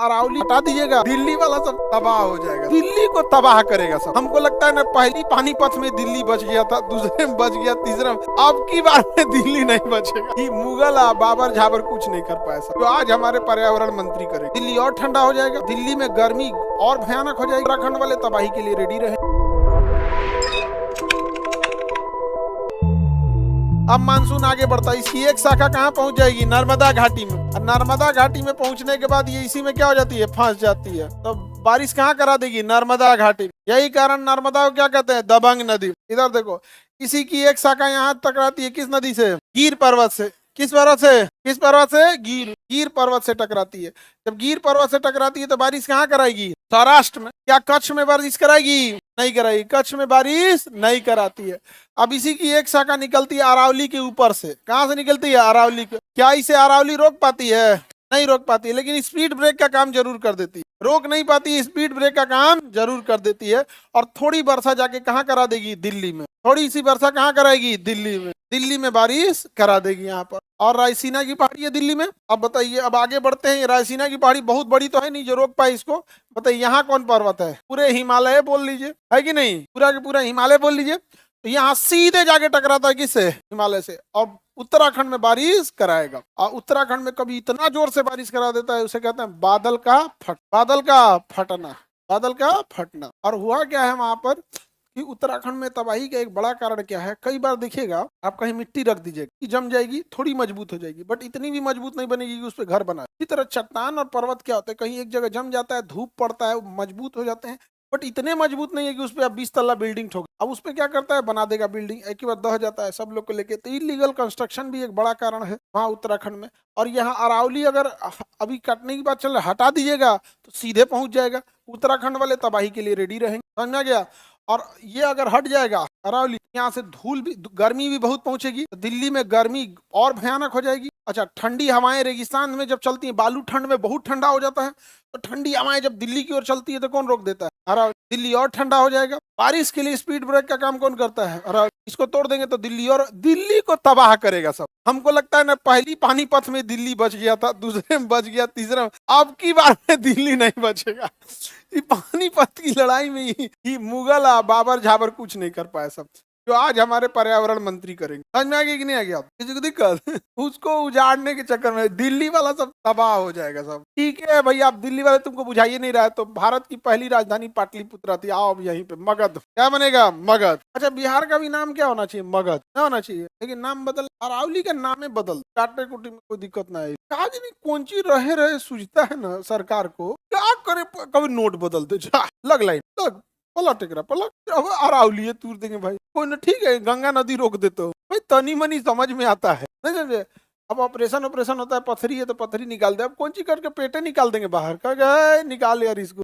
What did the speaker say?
अरावली हटा दीजिएगा, दिल्ली वाला सब तबाह हो जाएगा, दिल्ली को तबाह करेगा सब। हमको लगता है ना, पहली पानीपत में दिल्ली बच गया था, दूसरे में बच गया, तीसरा में, अब की बार में दिल्ली नहीं बचेगा। ये मुगल बाबर झाबर कुछ नहीं कर पाया सब, जो आज हमारे पर्यावरण मंत्री करें। दिल्ली और ठंडा हो जाएगा, दिल्ली में गर्मी और भयानक हो जाएगी। उत्तराखंड वाले तबाही के लिए रेडी रहे। अब मानसून आगे बढ़ता है, इसकी एक शाखा कहाँ पहुंच जाएगी? नर्मदा घाटी में। और नर्मदा घाटी में पहुंचने के बाद ये इसी में क्या हो जाती है? फंस जाती है। तो बारिश कहाँ करा देगी? नर्मदा घाटी में। यही कारण नर्मदा को क्या कहते हैं? दबंग नदी। इधर देखो, इसी की एक शाखा यहाँ टकराती है किस नदी से? गिर पर्वत से। किस पर्वत से? किस पर्वत से? गिर पर्वत से टकराती है। जब गिर पर्वत से टकराती है तो बारिश कहाँ कराएगी? सौराष्ट्र में। क्या कच्छ में बारिश कराएगी? नहीं कराएगी, कच्छ में बारिश नहीं कराती है। अब इसी की एक शाखा निकलती है अरावली के ऊपर से। कहाँ से निकलती है? अरावली के। क्या इसे अरावली रोक पाती है? नहीं रोक पाती है, लेकिन स्पीड ब्रेक का काम जरूर कर देती है। रोक नहीं पाती, स्पीड ब्रेक का काम जरूर कर देती है। और थोड़ी वर्षा जाके कहाँ करा देगी? दिल्ली में। थोड़ी सी वर्षा कहाँ कराएगी? दिल्ली में। दिल्ली में बारिश करा देगी यहाँ पर। और रायसीना की पहाड़ी है दिल्ली में। अब बताइए, अब आगे बढ़ते हैं। रायसीना की पहाड़ी बहुत बड़ी तो है नहीं जो रोक पाए इसको। बताइए यहाँ कौन पर्वत है? पूरे हिमालय बोल लीजिए, है कि नहीं? पूरा के पूरा हिमालय बोल लीजिए। तो यहाँ सीधे जाके टकराता है किससे? हिमालय से। और उत्तराखंड में बारिश कराएगा। और उत्तराखंड में कभी इतना जोर से बारिश करा देता है, उसे कहते हैं बादल का फटना। बादल का फटना। और हुआ क्या है वहां पर कि उत्तराखंड में तबाही का एक बड़ा कारण क्या है? कई बार देखिएगा, आप कहीं मिट्टी रख दीजिएगा, जम जाएगी, थोड़ी मजबूत हो जाएगी, बट इतनी भी मजबूत नहीं बनेगी कि उस पर घर बना। इसी तरह चट्टान और पर्वत क्या होते हैं, कहीं एक जगह जम जाता है, धूप पड़ता है, मजबूत हो जाते हैं, बट इतने मजबूत नहीं है कि उस पर आप 20 तल्ला बिल्डिंग ठोक। अब उस पर क्या करता है? बना देगा बिल्डिंग, एक ही बार दह जाता है सब लोग को लेके। तो इलीगल कंस्ट्रक्शन भी एक बड़ा कारण है वहाँ उत्तराखंड में। और यहाँ अरावली अगर अभी काटने की बात चल रहा है, हटा दीजिएगा तो सीधे पहुंच जाएगा। उत्तराखंड वाले तबाही के लिए रेडी रहेंगे, समझ में गया? और ये अगर हट जाएगा अरावली, यहाँ से धूल भी, गर्मी भी बहुत पहुंचेगी, तो दिल्ली में गर्मी और भयानक हो जाएगी। अच्छा, ठंडी हवाएं रेगिस्तान में जब चलती हैं, बालू ठंड में बहुत ठंडा हो जाता है, तो ठंडी हवाएं जब दिल्ली की ओर चलती है तो कौन रोक देता है? अरावली। दिल्ली और ठंडा हो जाएगा। बारिश के लिए स्पीड ब्रेक का काम कौन करता है? अरावली। इसको तोड़ देंगे तो दिल्ली को तबाह करेगा सब। हमको लगता है ना, पहली पानीपत में दिल्ली बच गया था, दूसरे में बच गया, तीसरा में, अब की बार में दिल्ली नहीं बचेगा। पानीपत की लड़ाई में ही मुगल बाबर झाबर कुछ नहीं कर पाया सब, जो आज हमारे पर्यावरण मंत्री करेंगे। समझ में आ गया कि नहीं आ गया? किसी को दिक्कत? उसको उजाड़ने के चक्कर में दिल्ली वाला सब तबाह हो जाएगा सब। ठीक है भैया, आप दिल्ली वाले तुमको बुझाइए नहीं रहा है, तो भारत की पहली राजधानी पाटलिपुत्र थी। आओ अब यहीं पे मगध। क्या बनेगा? मगध। अच्छा, बिहार का भी नाम क्या होना चाहिए? मगध क्या होना चाहिए, लेकिन नाम बदल। अरावली का नाम है बदल, काटने कुटी में कोई दिक्कत ना है। कहा नहीं, कौन चीज रहे सूझता है ना सरकार को, क्या करे? कभी नोट बदल दे, लग लाइन लग, पलट एक पलट। अब अरावली तूर देंगे भाई, कोई ना, ठीक है, गंगा नदी रोक देते हो भाई, तनी मनी समझ में आता है, नहीं समझे? अब ऑपरेशन होता है, पथरी है तो पथरी निकाल दे। अब कौन सी करके पेटे निकाल देंगे बाहर का, गए निकाल यार इसको।